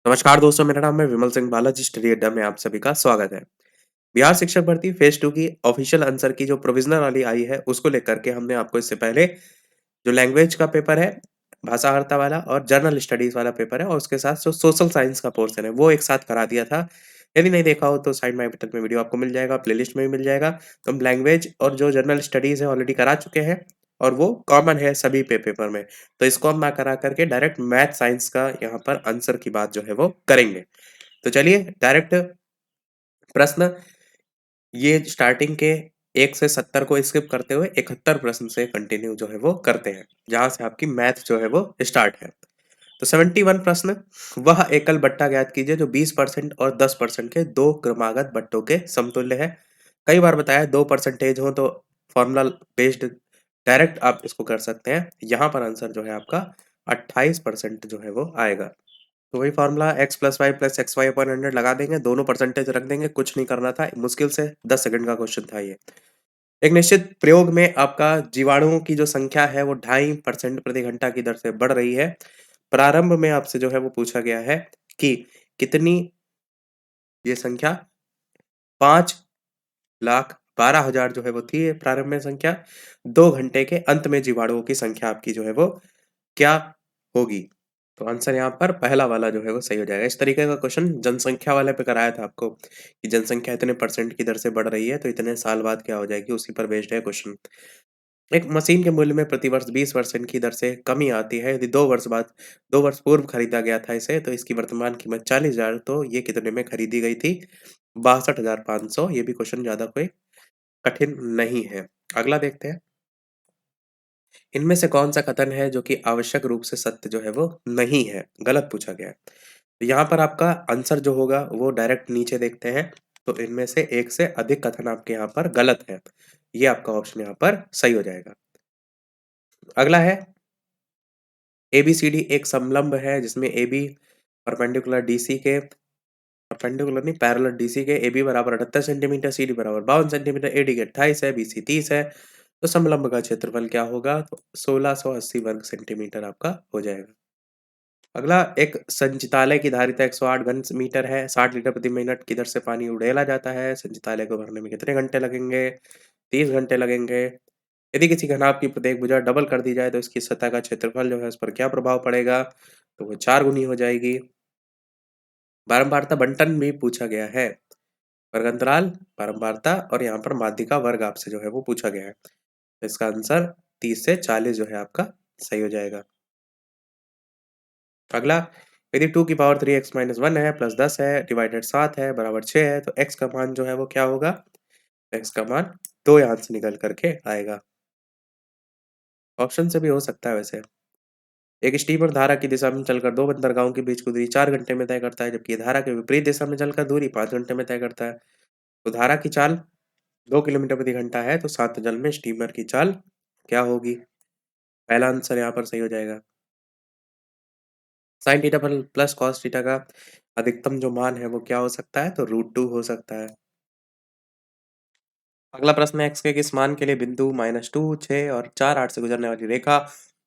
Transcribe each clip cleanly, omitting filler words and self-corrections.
नमस्कार दोस्तों, मेरा नाम है विमल सिंह बालाजी। स्टडी अड्डा में आप सभी का स्वागत है। बिहार शिक्षक भर्ती फेज 2 की ऑफिशियल आंसर की जो प्रोविजनल वाली आई है, उसको लेकर के हमने आपको इससे पहले जो लैंग्वेज का पेपर है, भाषाहरता वाला और जनरल स्टडीज वाला पेपर है और उसके साथ जो सोशल साइंस का पोर्शन है, वो एक साथ करा दिया था। यदि नहीं देखा हो तो साइड में आई बटन में वीडियो आपको मिल जाएगा, प्लेलिस्ट में भी मिल जाएगा। तो हम लैंग्वेज और जो जनरल स्टडीज है ऑलरेडी करा चुके हैं और वो कॉमन है सभी पेपर में। तो इसको हम ना करा करके डायरेक्ट मैथ साइंस का यहाँ पर आंसर की बात जो है वो करेंगे। तो चलिए डायरेक्ट प्रश्न ये स्टार्टिंग के 1 से 70 को स्किप करते हुए 71 प्रश्न से कंटिन्यू जो है वो करते हैं, जहां से आपकी मैथ जो है वो स्टार्ट है। तो 71 प्रश्न, वह एकल बट्टा ज्ञात कीजिए जो 20% और 10% के दो क्रमागत बट्टों के समतुल्य है। कई बार बताया 2 परसेंटेज हो तो फॉर्मूला बेस्ड डायरेक्ट आप इसको कर सकते हैं। यहाँ पर आंसर जो है आपका 28% जो है वो आएगा। तो वही formula X plus Y plus X Y upon 100 लगा देंगे, दोनों परसेंटेज रख देंगे, कुछ नहीं करना था, मुश्किल से 10 सेकंड का क्वेश्चन था ये। एक निश्चित प्रयोग में आपका जीवाणुओं की जो संख्या है वो 2.5% प्रति घंटा की दर से बढ़ रही है। प्रारंभ में आपसे जो है वो पूछा गया है कि कितनी ये संख्या 5,12,000 जो है वो थी प्रारंभ में संख्या। 2 घंटे के अंत में जीवाणुओं की संख्या आपकी जो है वो क्या होगी? तो आंसर यहाँ पर पहला वाला जो है वो सही हो जाएगा। इस तरीके का क्वेश्चन जनसंख्या वाले पे कराया था आपको कि जनसंख्या इतने परसेंट की दर से बढ़ रही है तो इतने साल बाद क्या हो जाएगी, उसी पर बेस्ड है क्वेश्चन। एक मशीन के मूल्य में प्रतिवर्ष 20% की दर से कमी आती है। यदि 2 वर्ष पूर्व खरीदा गया था इसे, तो इसकी वर्तमान कीमत 40,000, तो ये कितने में खरीदी गई थी? 62,500। ये भी क्वेश्चन ज़्यादा कोई कठिन नहीं है। अगला देखते हैं। इनमें से कौन-सा कथन है जो कि आवश्यक रूप से सत्य जो है वो नहीं है? गलत पूछा गया है। तो यहाँ पर आपका आंसर जो होगा वो डायरेक्ट नीचे देखते हैं। तो इनमें से एक से अधिक कथन आपके यहाँ पर गलत है। ये आपका ऑप्शन यहाँ पर सही हो जाएगा। अगला है एबीसीडी एक समलंब है जिसमें एबी परपेंडिकुलर डीसी के परपेंडिकुलर नहीं पैरेलल डीसी के एबी बराबर 78 सेंटीमीटर, सीडी बराबर 52 सेंटीमीटर, एडी के 28 है, बीसी 30 है। तो समलंब का क्षेत्रफल क्या होगा? तो 1680 वर्ग सेंटीमीटर आपका हो जाएगा। अगला एक संचितालय की धारिता 108 घन मीटर है, 60 लीटर प्रति मिनट की दर से पानी उड़ेला जाता है। संचितालय को भरने में कितने घंटे लगेंगे? 30 घंटे लगेंगे। यदि किसी घनाभ की प्रत्येक भुजा डबल कर दी जाए तो इसकी सतह का क्षेत्रफल जो है उस पर क्या प्रभाव पड़ेगा? तो वो 4 गुनी हो जाएगी। बारंबारता बंटन भी पूछा गया है। वर्गांतराल, बारंबारता और यहाँ पर माध्य का वर्ग आपसे जो है वो पूछा गया है। तो इसका आंसर 30 से 40 जो है आपका सही हो जाएगा। अगला, यदि 2 की पावर 3x माइनस 1 है प्लस 10 है डिवाइडेड 7 है बराबर 6 है तो x का मान जो है वो क्या होगा? x का मान 2 यहाँ से निकल करके आएगा। ऑप्शन से भी हो सकता है वैसे। एक स्टीमर धारा की दिशा में चलकर दो बंदरगाहों के बीच की दूरी 4 घंटे में तय करता है, जबकि धारा के विपरीत दिशा में चलकर दूरी 5 घंटे में तय करता है। तो धारा की चाल 2 किलोमीटर प्रति घंटा है, तो शांत जल में स्टीमर की चाल क्या होगी? पहला आंसर यहाँ पर सही हो जाएगा। साइन थीटा पर प्लस कॉस थीटा का अधिकतम जो मान है वो क्या हो सकता है? तो √2 हो सकता है। अगला प्रश्न है एक्स के किस मान के लिए बिंदु -2, 6 और 4, 8 से गुजरने वाली रेखा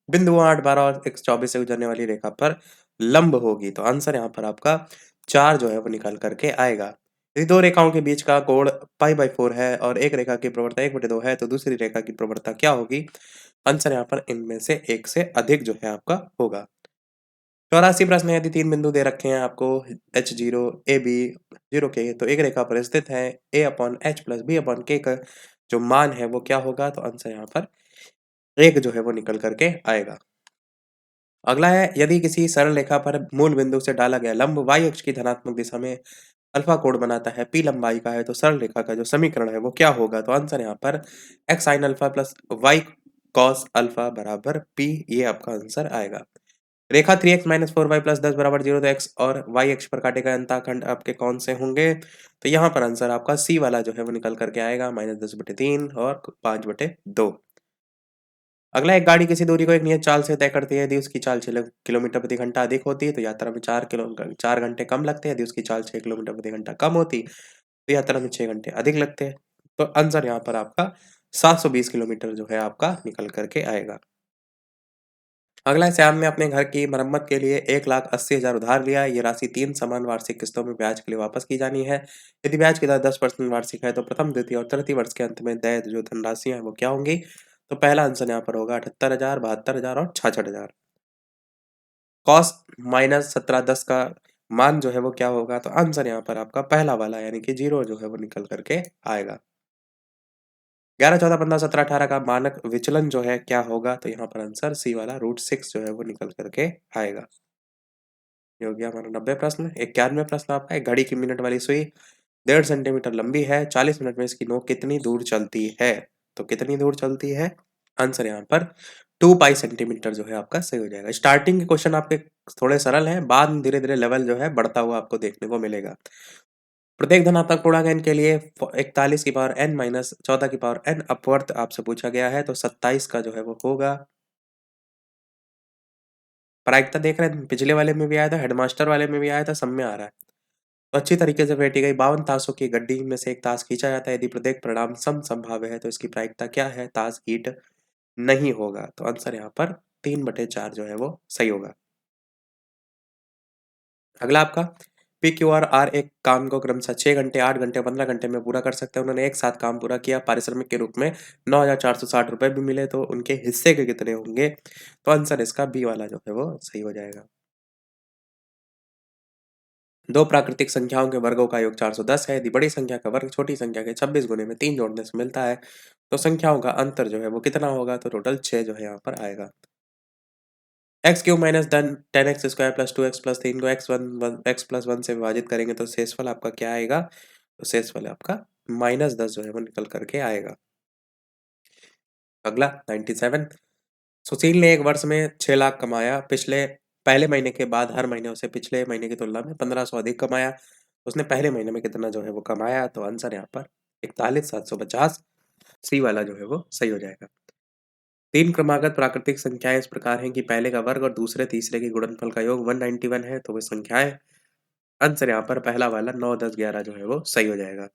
बिंदु 8, 12 और x 24 से गुजरने वाली रेखा पर लंब होगी? तो आंसर यहाँ पर आपका 4 जो है वो निकल करके आएगा। यदि दो रेखाओं के बीच का कोण π/4 है और एक रेखा की प्रवणता 1/2 है तो दूसरी रेखा की प्रवणता क्या होगी? आंसर यहाँ पर इनमें से एक से अधिक जो है आपका होगा। 84 प्रश्न है, यदि 3 बिंदु दे रखे हैं आपको H0, AB, 0K, तो एक रेखा पर स्थित है A/H प्लस B/K का जो मान है वो क्या होगा? तो आंसर यहाँ पर 1 जो है वो निकल करके आएगा। अगला है, यदि किसी सरल रेखा पर मूल बिंदु से डाला गया लंब y अक्ष की धनात्मक दिशा में अल्फा कोण बनाता है, P लंबाई का है, तो सरल रेखा का जो समीकरण है वो क्या होगा? तो आंसर यहाँ पर x sin alpha plus y cos alpha बराबर P, ये आपका आंसर आएगा। रेखा 3x माइनस 4y प्लस 10 बराबर 0, तो x और y अक्ष पर काटे गए अंतःखंड आपके कौन से होंगे? तो यहाँ पर आंसर आपका सी वाला जो है वो निकल करके आएगा, -10/3 और 5/2। अगला, एक गाड़ी किसी दूरी को एक नियत चाल से तय करती है, यदि उसकी चाल 6 किलोमीटर प्रति घंटा अधिक होती है तो यात्रा में 4 घंटे कम लगते हैं। यदि उसकी चाल 6 किलोमीटर प्रति घंटा कम होती तो यात्रा में 6 घंटे अधिक लगते हैं। तो आंसर यहाँ पर आपका 720 किलोमीटर जो है आपका निकल करके आएगा। अगला है, श्याम ने अपने घर की मरम्मत के लिए 1,80,000 उधार लिया। ये राशि 3 समान वार्षिक किस्तों में ब्याज के लिए वापस की जानी है। यदि ब्याज की दर 10% वार्षिक है तो प्रथम, द्वितीय और तृतीय वर्ष के अंत में देय जो धनराशियाँ हैं वो क्या होंगी? तो पहला आंसर यहाँ पर होगा 78,000, 72,000 और 66,000। कॉस माइनस 1710 का मान जो है वो क्या होगा? तो आंसर यहाँ पर आपका पहला वाला यानी कि 0 जो है वो निकल कर के आएगा। 11, 14, 15, 17, 18 का मानक विचलन जो है क्या होगा? तो यहाँ पर आंसर सी वाला √6 जो है वो निकल कर के आएगा। ये हो गया हमारा 90 प्रश्न। 91वां प्रश्न आपका है, घड़ी की मिनट वाली सुई 1.5 सेंटीमीटर लंबी है, 40 मिनट में इसकी नोक कितनी दूर चलती है? तो कितनी दूर चलती है? आंसर यहाँ पर 2 पाई सेंटीमीटर जो है आपका सही हो जाएगा। स्टार्टिंग के क्वेश्चन आपके थोड़े सरल हैं, बाद में धीरे-धीरे लेवल जो है बढ़ता हुआ आपको देखने को मिलेगा। प्रत्येक धनात्मक पूर्णांक n के लिए 41 की पावर n माइनस 14 की पावर n अपवर्त आपसे पूछा गया है, तो 27 का जो है वो होगा। प्रायिकता देख रहे हैं, पिछले वाले में भी आया था, हेडमास्टर वाले में भी आया था, सब में आ रहा है। तो अच्छी तरीके से फेंटी गई 52 ताशों की गड्डी में से एक ताश खींचा जाता है। यदि प्रत्येक परिणाम समसंभाव्य है तो इसकी प्रायिकता क्या है? ताश हीट नहीं होगा। तो आंसर यहाँ पर 3/4 जो है वो सही होगा। अगला आपका पी, क्यू और आर एक काम को क्रमशः 6 घंटे, 8 घंटे, 15 घंटे में पूरा कर सकते हैं। उन्होंने एक साथ काम पूरा किया, पारिश्रमिक के रूप में 9,460 रुपए भी मिले, तो उनके हिस्से के कितने होंगे? तो आंसर इसका बी वाला जो है वो सही हो जाएगा। दो प्राकृतिक संख्याओं के वर्गों का योग 410 है। यदि बड़ी संख्या का वर्ग छोटी संख्या के 26 गुने में 3 जोड़ने से मिलता है तो संख्याओं का अंतर जो है वो कितना होगा? तो टोटल 6 जो है यहाँ पर आएगा। X cube minus 10x square plus 2x plus 3 को एक्स प्लस 1 से विभाजित करेंगे तो शेषफल आपका क्या आएगा? तो शेषफल आपका -10 जो है वो निकल करके आएगा। अगला 97, सुशील ने एक वर्ष में 6 लाख कमाया। पिछले पहले महीने के बाद हर महीने उसे पिछले महीने की तुलना में 1500 अधिक कमाया। उसने पहले महीने में कितना जो है वो कमाया? तो आंसर यहाँ पर 41,750 सी वाला जो है वो सही हो जाएगा। तीन क्रमागत प्राकृतिक संख्याएं इस प्रकार हैं कि पहले का वर्ग और दूसरे तीसरे के गुणनफल का योग 191 है, तो वे संख्याएं। आंसर यहाँ पर पहला वाला 9, 10, 11 जो है वो सही हो जाएगा।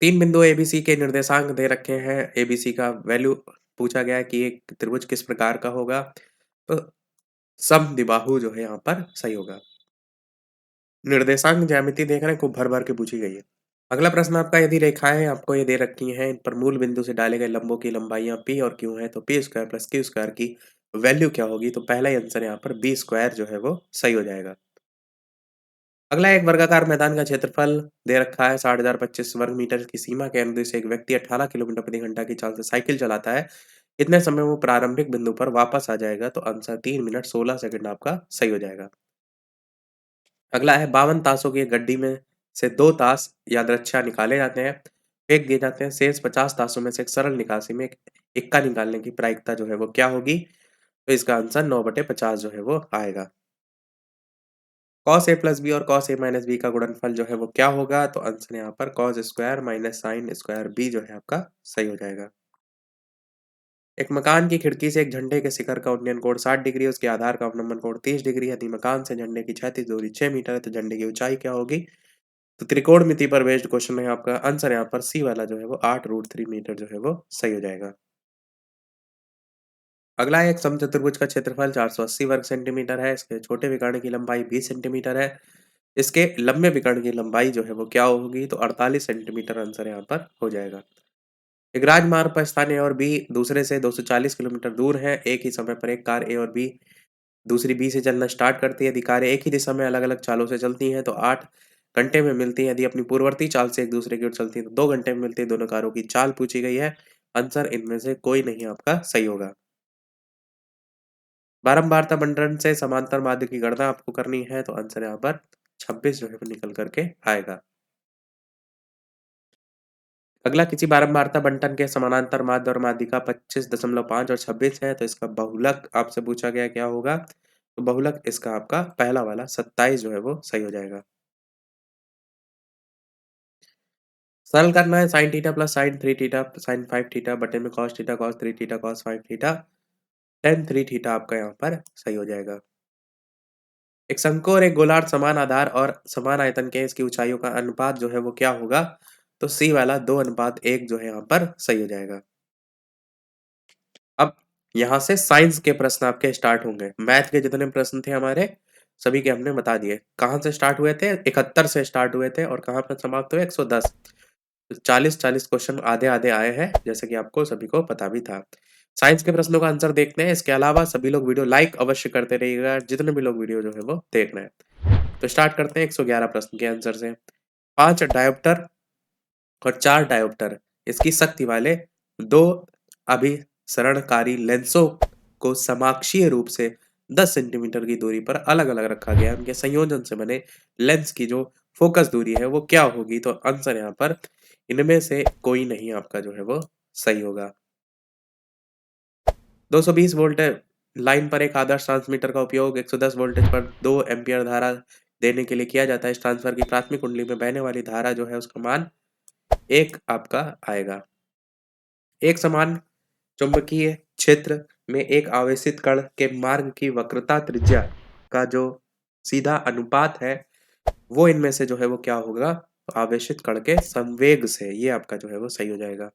तीन बिंदु एबीसी के निर्देशांक दे रखे हैं। एबीसी का वैल्यू पूछा गया है कि एक त्रिभुज किस प्रकार का होगा? तो समद्विबाहु जो है यहाँ पर सही होगा। निर्देशांक ज्यामिति देख रहे हैं, खूब भर भर के पूछी गई है। अगला प्रश्न आपका, यदि रेखाएं आपको ये दे रखी हैं, इन पर मूल बिंदु से डाले गए लंबों की लंबाइयां पी और क्यू है, तो P square plus Q square की वैल्यू क्या होगी? तो पहला ही आंसर यहाँ पर बी स्क्वायर जो है वो सही हो जाएगा। अगला, एक वर्गाकार मैदान का क्षेत्रफल दे रखा है 60,025 वर्ग मीटर की सीमा के अनुदेश एक व्यक्ति 18 किलोमीटर प्रति घंटा की चाल से साइकिल चलाता है। कितने समय वो प्रारंभिक बिंदु पर वापस आ जाएगा? तो आंसर 3 मिनट 16 सेकंड आपका सही हो जाएगा। अगला है, 52 ताशों की एक गड्डी में से 2 ताश यादृच्छा निकाले जाते हैं, फेंक दिए जाते हैं। शेष 50 ताशों में से एक सरल निकासी में एक इक्का निकालने की प्रायिकता जो है वो क्या होगी? तो इसका आंसर 9/50 जो है वो आएगा। कॉस ए प्लस बी और कॉस ए माइनस बी का गुणनफल जो है वो क्या होगा? तो आंसर यहाँ पर cos square minus sine square B जो है आपका सही हो जाएगा। एक मकान की खिड़की से एक झंडे के शिखर का उन्नयन कोण 60 डिग्री, उसके आधार का अवनमन कोण 30 डिग्री। यदि मकान से झंडे की क्षैतिज दूरी 6 मीटर है तो झंडे की ऊंचाई क्या होगी? तो त्रिकोणमिति पर बेस्ड क्वेश्चन है आपका। आंसर यहाँ पर सी वाला जो है वो 8√3 मीटर जो है वो सही हो जाएगा। अगला एक समचतुर्भुज का क्षेत्रफल 480 वर्ग सेंटीमीटर है। इसके छोटे विकर्ण की लंबाई 20 सेंटीमीटर है। इसके लंबे विकर्ण की लंबाई जो है वो क्या होगी? तो 48 सेंटीमीटर आंसर यहाँ पर हो जाएगा। एक राजमार्ग पर स्थान ए और बी दूसरे से 240 किलोमीटर दूर है। एक ही समय पर एक कार ए और बी दूसरी बी से चलना स्टार्ट करती है। यदि कारें एक ही दिशा में अलग-अलग चालों से चलती हैं तो 8 घंटे में मिलती हैं। यदि अपनी पूर्ववर्ती चाल से एक दूसरे की ओर चलती हैं तो 2 घंटे में मिलती है। दोनों कारों की चाल पूछी गई है। आंसर इनमें से कोई नहीं आपका सही होगा। बारंबारता बंटन से समांतर माध्य की गणना आपको करनी है, तो आंसर यहाँ पर 26 जो है वो निकल करके आएगा। अगला, किसी बारंबारता बंटन के समानांतर माध्य और माध्यिका 25.5 और 26 है, तो इसका बहुलक आपसे पूछा गया क्या होगा? तो बहुलक इसका आपका पहला वाला 27 जो है वो सही हो जाएगा। सरल करना है, sin theta plus sin 3 theta sin 5 theta बटे में cos theta cos 3 theta cos 5 theta tan 3 theta आपका यहाँ पर सही हो जाएगा। एक शंकु और एक गोलार्ध समान आधार और समान आयतन के, इसकी ऊंचाइयों का अनुपात जो है वो क्या होगा? तो सी वाला 2:1 जो है यहाँ पर सही हो जाएगा। अब यहाँ से साइंस के प्रश्न आपके स्टार्ट होंगे। मैथ के जितने प्रश्न थे हमारे, सभी के हमने बता दिए। कहाँ से स्टार्ट हुए थे? 71 से स्टार्ट हुए थे और कहाँ पर समाप्त हुए? 110। तो 40-40 क्वेश्चन आधे-आधे आए हैं, जैसे कि आपको सभी को पता भी था। साइंस के प्रश्नों का आंसर देखते हैं। इसके अलावा सभी लोग वीडियो लाइक अवश्य करते रहिएगा, जितने भी लोग वीडियो जो है वो देख रहे हैं। तो स्टार्ट करते हैं 111 प्रश्न के आंसर से। 5 डायोप्टर और 4 डायोप्टर इसकी शक्ति वाले 2 अभिसरणकारी लेंसों को समाक्षीय रूप से 10 सेंटीमीटर की दूरी पर अलग-अलग रखा गया है। उनके संयोजन से बने लेंस की जो फोकस दूरी है वो क्या होगी? तो आंसर यहाँ पर इनमें से कोई नहीं आपका जो है वो सही होगा। 220 वोल्ट लाइन पर एक आदर्श ट्रांसमीटर का उपयोग 110 वोल्टेज पर 2 एम्पीयर धारा देने के लिए किया जाता है। इस ट्रांसफर की प्राथमिक कुंडली में बहने वाली धारा जो है उसका मान 1 आपका आएगा। एक समान चुंबकीय क्षेत्र में एक आवेशित कण के मार्ग की वक्रता त्रिज्या का जो सीधा अनुपात है, वो इनमें से जो है वो क्या होगा? आवेशित कण के संवेग से। ये आपका जो है वो सही हो जाएगा।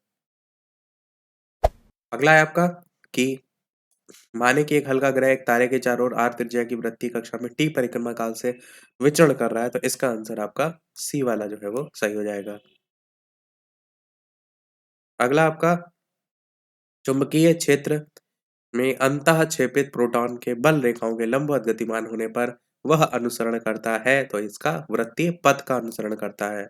अगला है आपका कि माने कि एक हल्का ग्रह एक तारे के चारों ओर आर त्रिज्या की वृत्तीय कक्षा में टी परिक्रमा काल से विचरण कर रहा है, तो इसका आंसर आपका सी वाला जो है वो सही हो जाएगा। अगला आपका चुंबकीय क्षेत्र में अंतःक्षेपित प्रोटॉन के बल रेखाओं के लंबवत गतिमान होने पर वह अनुसरण करता है, तो इसका वृत्तीय पथ का अनुसरण करता है।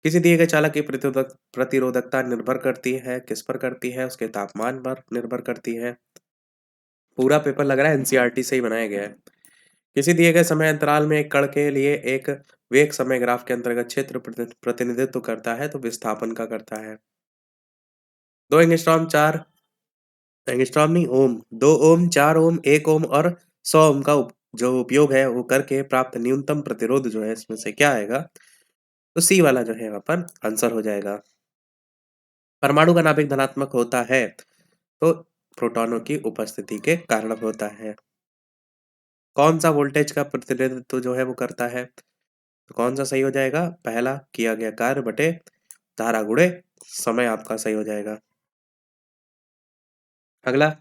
किसी दिए गए चालक की प्रतिरोधकता निर्भर करती है, किस पर करती है? उसके तापमान पर निर्भर करती है। पूरा पेपर लग रहा है एनसीईआरटी से ही बनाया गया है। किसी दिए गए समय अंतराल में एक कण के लिए एक वेग समय ग्राफ के अंतर्गत क्षेत्र प्रतिनिधित्व करता है, तो विस्थापन का करता है। 2 एंगस्ट्रॉम 4 एंगस्ट्रॉम नहीं, ओम, 2 ओम, 4 ओम, 1 ओम और 100 ओम का जो उपयोग है वो करके प्राप्त न्यूनतम प्रतिरोध जो है इसमें से क्या आएगा? तो सी वाला जो है यहाँ पर आंसर हो जाएगा। परमाणु का नाभिक धनात्मक होता है, तो प्रोटॉनों की उपस्थिति के कारण होता है। कौन सा वोल्टेज का प्रतिनिधित्व जो है वो करता है? तो कौन सा सही हो जाएगा? पहला, किया गया कार्य बटे धारा गुणे समय आपका सही हो जाएगा। अगला,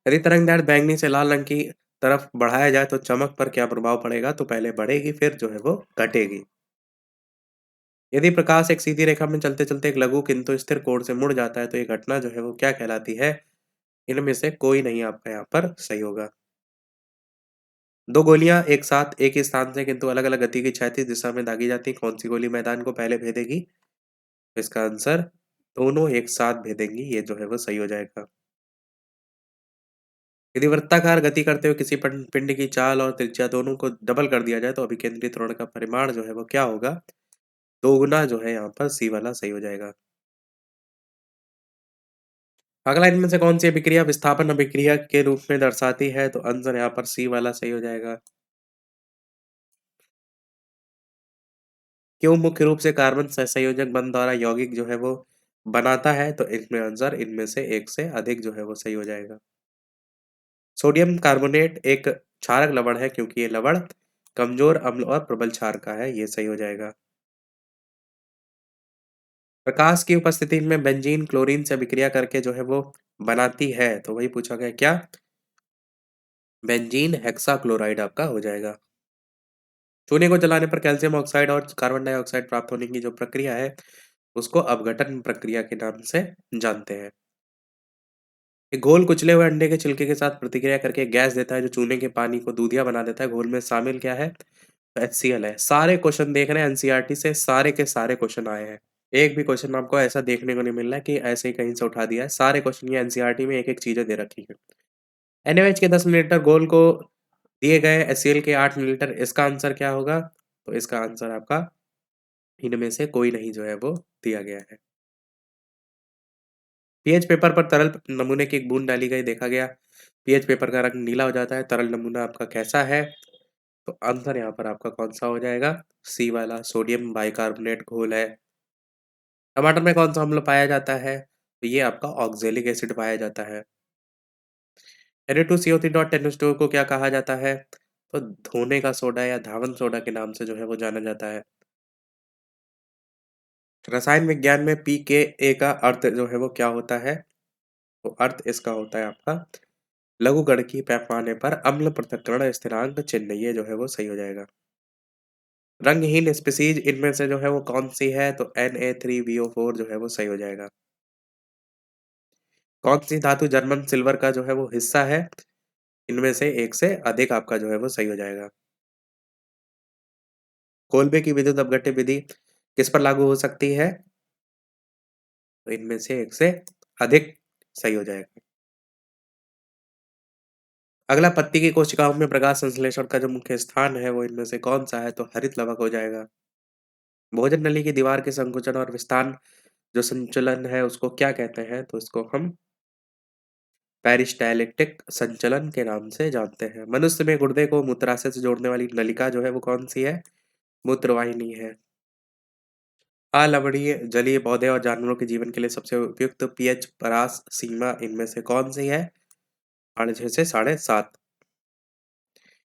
यदि तरंग दैर्ध्य बैंगनी से लाल रंग की तरफ बढ़ाया जाए तो चमक पर क्या प्रभाव पड़ेगा? तो पहले बढ़ेगी फिर जो है वो घटेगी। यदि प्रकाश एक सीधी रेखा में चलते-चलते एक लघु किंतु स्थिर कोण से मुड़ जाता है तो ये घटना जो है वो क्या कहलाती है? इनमें से कोई नहीं आपका यहाँ पर सही होगा। 2 गोलियाँ एक साथ एक ही स्थान से किंतु अलग-अलग गति की क्षैतिज दिशा में दागी जाती हैं, कौन-सी गोली मैदान को पहले भेदेगी? इसका आंसर दोनों एक साथ भेदेंगी, ये जो है वो सही हो जाएगा। यदि वृत्ताकार गति करते हुए किसी पिंड की चाल और त्रिज्या दोनों को डबल कर दिया जाए तो अभिकेंद्री त्वरण का परिमाण जो है वो क्या होगा? दोगुना जो है यहाँ पर सी वाला सही हो जाएगा। अगला, इनमें से कौन सी अभिक्रिया विस्थापन अभिक्रिया के रूप में दर्शाती है? तो आंसर यहाँ पर सी वाला सही हो जाएगा। क्यों मुख्य रूप से कार्बन सहसंयोजक बंध द्वारा यौगिक जो है वो बनाता है? तो इसमें आंसर इनमें से एक से अधिक जो है वो सही हो जाएगा। सोडियम कार्बोनेट एक क्षारक लवण है क्योंकि ये लवण कमजोर अम्ल और प्रबल क्षार का है, ये सही हो जाएगा। प्रकाश की उपस्थिति में बेंजीन क्लोरीन से अभिक्रिया करके जो है वो बनाती है, तो वही पूछा गया क्या? बेंजीन हेक्साक्लोराइड आपका हो जाएगा। चूने को जलाने पर कैल्शियम ऑक्साइड और कार्बन डाइऑक्साइड प्राप्त होने की जो प्रक्रिया है, उसको अपघटन प्रक्रिया के नाम से जानते हैं। एक घोल कुचले हुए अंडे के छिलके के साथ प्रतिक्रिया करके गैस देता है जो चूने के पानी को दूधिया बना देता है। घोल में शामिल क्या है? तो HCl है। सारे क्वेश्चन देख रहे हैं एनसीईआरटी से, सारे के सारे क्वेश्चन आए हैं। एक भी क्वेश्चन आपको ऐसा देखने को नहीं मिल रहा है कि ऐसे ही कहीं से उठा दिया है। सारे क्वेश्चन ये एनसीईआरटी में एक-एक चीजें दे रखी हैं। NaOH के 10 मिलीलीटर घोल को दिए गए HCl के 8 मिलीलीटर, इसका आंसर क्या होगा? तो इसका आंसर आपका इनमें से कोई नहीं जो है वो दिया गया है। पीएच पेपर पर तरल नमूने की एक बूंद डाली गई, देखा गया पीएच पेपर का रंग नीला हो जाता है। तरल नमूना आपका कैसा है? तो आंसर यहाँ पर आपका कौन सा हो जाएगा? सी वाला सोडियम बाइकार्बोनेट घोल है। टमाटर में कौन सा अम्ल पाया जाता है? तो ये आपका ऑक्जेलिक एसिड पाया जाता है। Na2CO3.10 को क्या कहा जाता है? तो धोने का सोडा या धावन सोडा के नाम से जो है वो जाना जाता है। रसायन विज्ञान में pKa का अर्थ जो है वो क्या होता है? तो अर्थ इसका होता है आपका लघुगणकीय पैमाने पर अम्ल पृथक्करण स्थिरांक चिन्ह, ये जो है वो सही हो जाएगा। रंगहीन स्पीशीज इनमें से जो है वो कौन-सी है? तो Na3BO4 जो है वो सही हो जाएगा। कौन-सी धातु जर्मन सिल्वर का जो है वो हिस्सा है? इनमें से एक से अधिक आपका जो है वो सही हो जाएगा। कोल्बे की विद्युत अपघट्य विधि किस पर लागू हो सकती है? तो इनमें से एक से अधिक सही हो जाएगा। अगला पत्ती की कोशिकाओं में प्रकाश संश्लेषण का जो मुख्य स्थान है वो इनमें से कौन-सा है? तो हरित लवक हो जाएगा। भोजन नली की दीवार के संकुचन और विस्तार जो संचलन है उसको क्या कहते हैं? तो इसको हम पेरिस्टाल्टिक संचलन के नाम से जानते हैं। मनुष्य में गुर्दे को मूत्राशय से जोड़ने वाली नलिका जो है वो कौन-सी है? मूत्रवाहिनी है। अलवणीय जलीय पौधे और जानवरों के जीवन के लिए सबसे उपयुक्त पीएच परास सीमा इनमें से कौन-सी है? 6.5 से 7.5।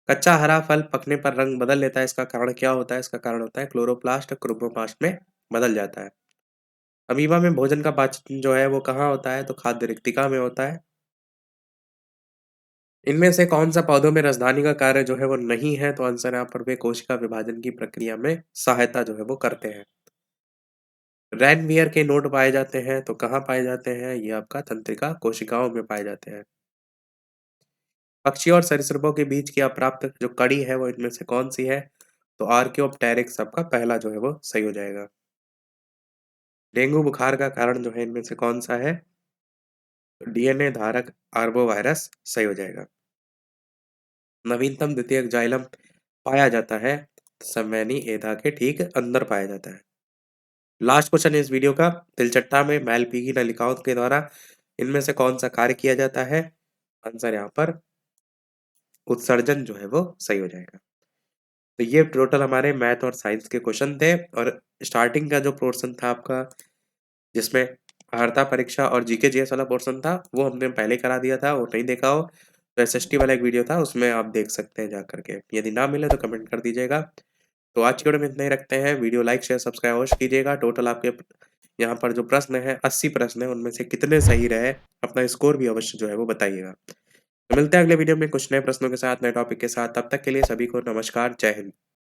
कच्चा हरा फल पकने पर रंग बदल लेता है, इसका कारण क्या होता है? इसका कारण होता है क्लोरोप्लास्ट क्रोमोप्लास्ट में बदल जाता है। अमीबा में भोजन का पाचन जो है वो कहाँ होता है? तो खाद्य रिक्तिका में होता है। इनमें से कौन-सा पौधों में राजधानी का कार्य जो है वो नहीं है? तो आंसर यहाँ पर वे कोशिका विभाजन की प्रक्रिया में सहायता जो है वो करते हैं। रैनवियर के नोड पाए जाते हैं, तो कहाँ पाए जाते हैं? ये आपका तंत्रिका कोशिकाओं में पाए जाते हैं। पक्षियों और सरीसृपों के बीच की अप्राप्त जो कड़ी है वो इनमें से कौन-सी है? तो आर्कियोप्टेरिक्स आपका पहला जो है वो सही हो जाएगा। डेंगू बुखार का कारण जो है इनमें से कौन-सा है? तो डीएनए धारक आर्बोवायरस सही हो जाएगा। नवीनतम द्वितीयक जाइलम पाया जाता है, संवैनी एधा के ठीक अंदर पाया जाता है। लास्ट क्वेश्चन है इस वीडियो का, तिलचट्टा में मैलपीगी नलिकाओं के द्वारा इनमें से कौन-सा कार्य किया जाता है? आंसर यहाँ पर उत्सर्जन जो है वो सही हो जाएगा। तो ये टोटल हमारे मैथ और साइंस के क्वेश्चन थे और स्टार्टिंग का जो पोर्शन था आपका जिसमें अर्हता परीक्षा और जीके जीएस वाला पोर्शन था, वो हमने पहले करा दिया था, वो नहीं देखा हो तो एसएसटी वाला एक वीडियो था उसमें आप देख सकते हैं जा करके। यदि ना मिले तो कमेंट कर दीजिएगा। तो आज की वीडियो में इतना ही रखते हैं। वीडियो लाइक, शेयर, सब्सक्राइब अवश्य कीजिएगा। टोटल आपके यहाँ पर जो प्रश्न है 80 प्रश्न है, उनमें से कितने सही रहे, अपना स्कोर भी अवश्य जो है वो बताइएगा। तो मिलते हैं अगले वीडियो में कुछ नए प्रश्नों के साथ, नए टॉपिक के साथ। तब तक के लिए सभी को नमस्कार, जय हिंद।